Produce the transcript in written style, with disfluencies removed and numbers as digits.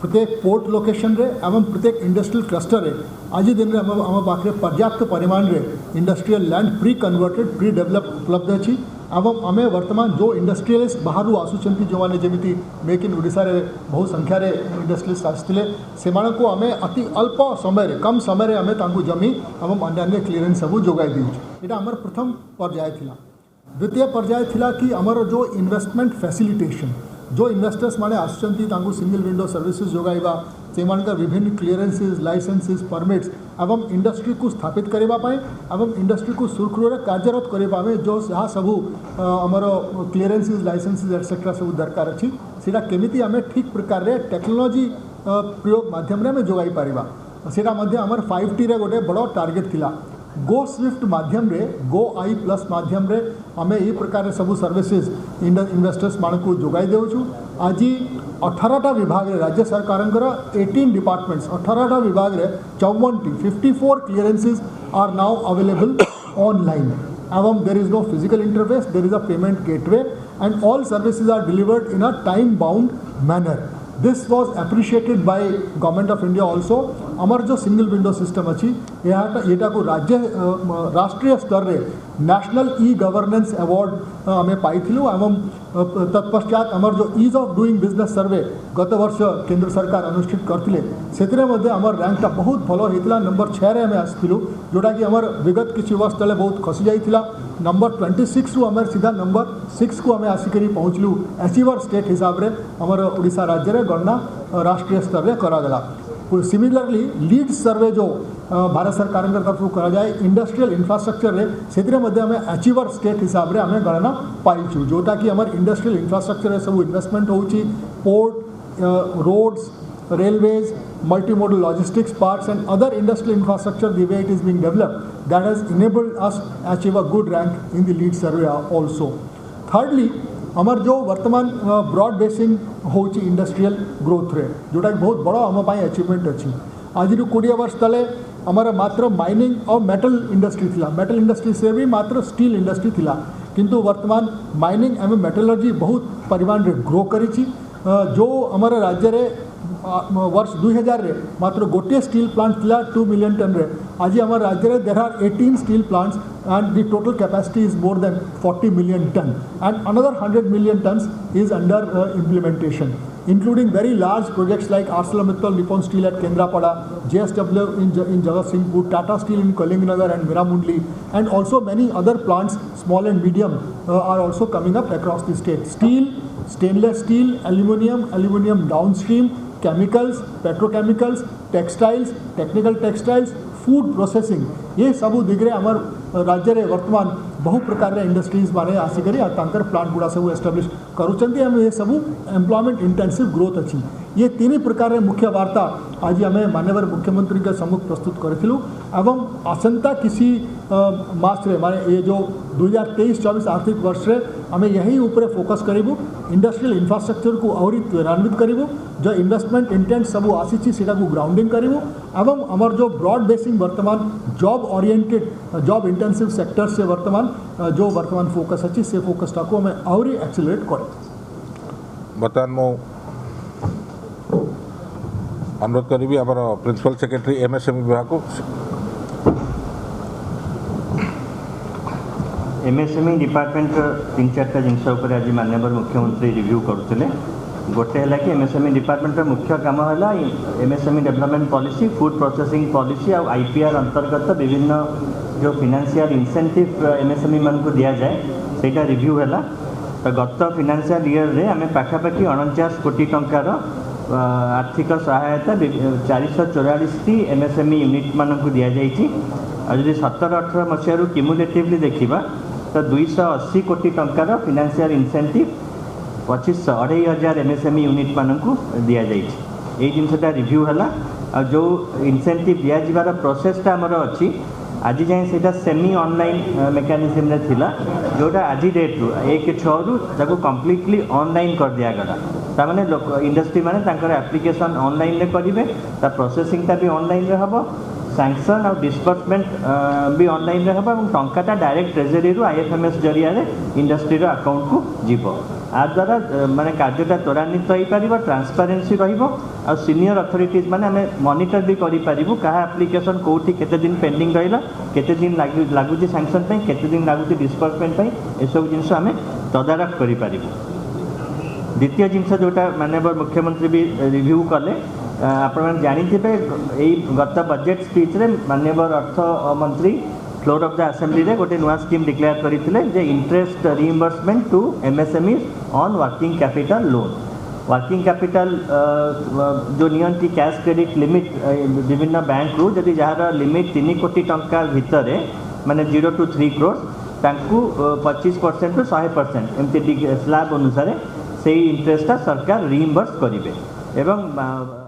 प्रत्येक port location रे एवं प्रत्येक इंडस्ट्रियल क्लस्टर रे आज दिन में आम पाखे पर्याप्त परिमाण रे industrial land pre converted pre develop उपलब्ध अच्छी एवं आम वर्तमान जो इंडस्ट्रियलिस्ट बाहर आसुंच जो मैंने जमी मेक इन ओडिशा रे बहु संख्यार इंडस्ट्रियलिस्ट आसते से आम अति अल्प समय कम समय आम जमी एवं अन्य क्लीयरेंस सब जोगाई दूँ। यहाँ आमर प्रथम पर्याय थिला। द्वितीय पर्याय थिला कि आमर जो इन्वेस्टमेंट फैसिलिटेशन जो इन्वेस्टर्स माने आसुचंती तांको सिंगल विंडो सर्विसेज जोगाइबा से विभिन्न क्लीयरेंसेस लाइसेंसेस परमिट्स एवं इंडस्ट्री को स्थापित करबा पाए एवं इंडस्ट्री को सुरखुर कार्यरत करबा में जो जहाँ सबू आमर क्लीयरेंसेस लाइसेंसेस एक्सेट्रा सब दरकार अच्छी सीटा केमिति आमे ठीक प्रकार रे टेक्नोलॉजी प्रयोग माध्यम रे आमे जोगाई पारिबा सीटा मध्य आमर 5T रे गोटे बड़ टार्गेट थिला। गो स्विफ्ट माध्यम रे गो आई प्लस माध्यम रे आमे यही प्रकार सब सर्विसेज इन्वेस्टर्स मान को जोगाई देउछु। आज 18टा विभाग रे राज्य सरकार 18 डिपार्टमेंट्स 18टा विभाग रे 54 clearances are now available online एवं there is no physical interface there is a payment gateway and all services are delivered in a time bound manner. This was appreciated by government of India also. आमर जो single window system अच्छी यहाँ को राष्ट्रीय स्तर रे national e governance award आम पाई एवं तत्पश्चात आमर जो ईज ऑफ डूइंग बिजनेस सर्वे गत वर्ष केंद्र सरकार अनुष्ठित करते से आमर रैंकटा बहुत भल होता नंबर 6 रे आम आसलु जोटा कि आमर विगत किसी वर्ष तले बहुत खसी जाइथिला। नंबर 26 रु आमर सीधा नंबर 6 को आम आसिक पहुँचलु अचीवर स्टेट हिसाब से आमर ओडिशा राज्य रे गणना राष्ट्रीय स्तर में करागला। सिमिलरली लीड सर्वे जो भारत सरकार तरफ करा जाए इंडस्ट्रियल इंफ्रास्ट्रक्चर रे से आम अचीवर स्टेट हिसाब से आम गणना पाइचु जोटा कि आम इंडस्ट्रियल इंफ्रास्ट्रक्चर सब इन्वेस्टमेंट होची port roads railways multimodal logistics parks and other industrial infrastructure the way it is being developed that has enabled us achieve a good rank in the lead survey also. Thirdly आमर जो वर्तमान broad basin होची industrial growth रे जोटा बहुत बड़ा आम achievement अच्छी। आज 20 वर्ष तले आमर मात्र माइनिंग और मेटल इंडस्ट्री थिला मेटल इंडस्ट्री से भी मात्र स्टील इंडस्ट्री थिला किंतु वर्तमान माइनिंग एवं मेटलर्जी बहुत परिमाण रे ग्रो करी जो आमर राज्य रे वर्ष 2000 रे मात्र गोटे स्टील प्लांट थिला 2 मिलियन टन रे आज आम राज्य रे there are 18 steel plants and the total capacity is more than 40 million ton and another 100 million tons is under implementation including very large projects like ArcelorMittal Nippon Steel at Kendrapada, JSW in Jagatsinghpur, Tata Steel in Kalinganagar and Miramundli and also many other plants small and medium are also coming up across the state. Steel, stainless steel, aluminium downstream, chemicals, petrochemicals, textiles, technical textiles, food processing ये सबू दिगरे आमर राज्य रे वर्तमान बहु प्रकार industries माने आसिक plant गुड़ा सब एस्टाब्लिश करुँच ये सब एम्प्लॉयमेंट इंटेंसिव ग्रोथ अच्छी। ये तीन प्रकार मुख्य वार्ता आज आम माननीय मुख्यमंत्री के सम्मुख प्रस्तुत करूँ एवं आसंता किसी मास रे माने ये जो 2023-24 आर्थिक वर्ष रे आम यही ऊपर फोकस करूँ इंडस्ट्रियल इंफ्रास्ट्रक्चर को आहरी त्वरान्वित करूँ जो इन्वेस्टमेंट इंटेंट सब आसी सीटा को ग्राउंडिंग करूँ एवं आमर जो ब्रॉड बेसिंग वर्तमान job oriented job intensive sector से वर्तमान जो वर्तमान फोकस अच्छी से फोकसटा को आम आहरी एक्सेलरेट कर। बर्तमान मो अनुरोध करी आम प्रिंसिपल सेक्रेटरी एमएसएमई विभाग को एमएसएमई डिपार्टमेंट 3-4टा जिनस आज माननीय मुख्यमंत्री रिव्यू करते गोटे है कि एमएसएमई डिपार्टमेंट मुख्य काम है MSME development policy food processing policy और आईपीआर अंतर्गत विभिन्न जो फाइनेंशियल इंसेंटिव एमएसएमई मान को दिया जाए सेटा रिव्यू है। तो गत फाइनेंशियल ईयर रे आम पाखापाखि 49 कोटी टंकार आर्थिक सहायता 444 एमएसएमई यूनिट मान को दि जाइए। जब 17-18 मसीह क्यूमुलेटिवली देखा तो 280 कोटी टंकार फाइनेंशियल इंसेंटिव 25,000 एमएसएमई यूनिट मान को दि जाइए। यही जिनसा रिव्यू है जो इंसेंटिव दिज्वार प्रोसेसटा आमर अच्छी आज जाए से सेमी ऑनलाइन मेकानिज्म थिला जोटा आज डेट रु 1/6 रु कम्प्लीटली ऑनलाइन कर दिया गला ताने इंडस्ट्री माने तांकर एप्लिकेशन ऑनलाइन रे करिवे प्रोसेसिंगटा भी ऑनलाइन रे हबो सैंक्शन और डिस्बर्समेंट भी ऑनलाइन रे हबो टंकाटा डायरेक्ट ट्रेजरी रु आईएफएमएस जरिया रे इंडस्ट्री रो अकाउंट को जीवो। आ द्वारा माने कार्यटा त्वरान्वित हो पार ट्रांसपेरेन्सी आ सीनियर अथॉरिटीज माने आम मॉनिटर भी करूँ क्या एप्लिकेशन कौटी केते दिन पेंडिंग रहा केते दिन लगुच सैंक्शन केते दिन लगुच डिस्बर्समेंट ये सब जिन आम तदारख कर। द्वितीय जिनस जोटा माननीय मुख्यमंत्री भी रिव्यू कले आपण जानिथिबे एई गत बजेट स्पीच रे माननीय अर्थ मंत्री फ्लोर ऑफ द असेंबली रे गोटे नुआ स्कीम डिक्लेयर करथिले जे interest reimbursement to MSME on working capital loan. Working capital जो नियंती कैश क्रेडिट लिमिट विभिन्न बैंक रु जदि जार लिमिट 3 कोटी टंका भितर माने 0 to 3 करोड़ तांकू 25% रु 100% एमती स्लैब अनुसार से इंटरेस्टा सरकार रिइंबर्स करिवे एवं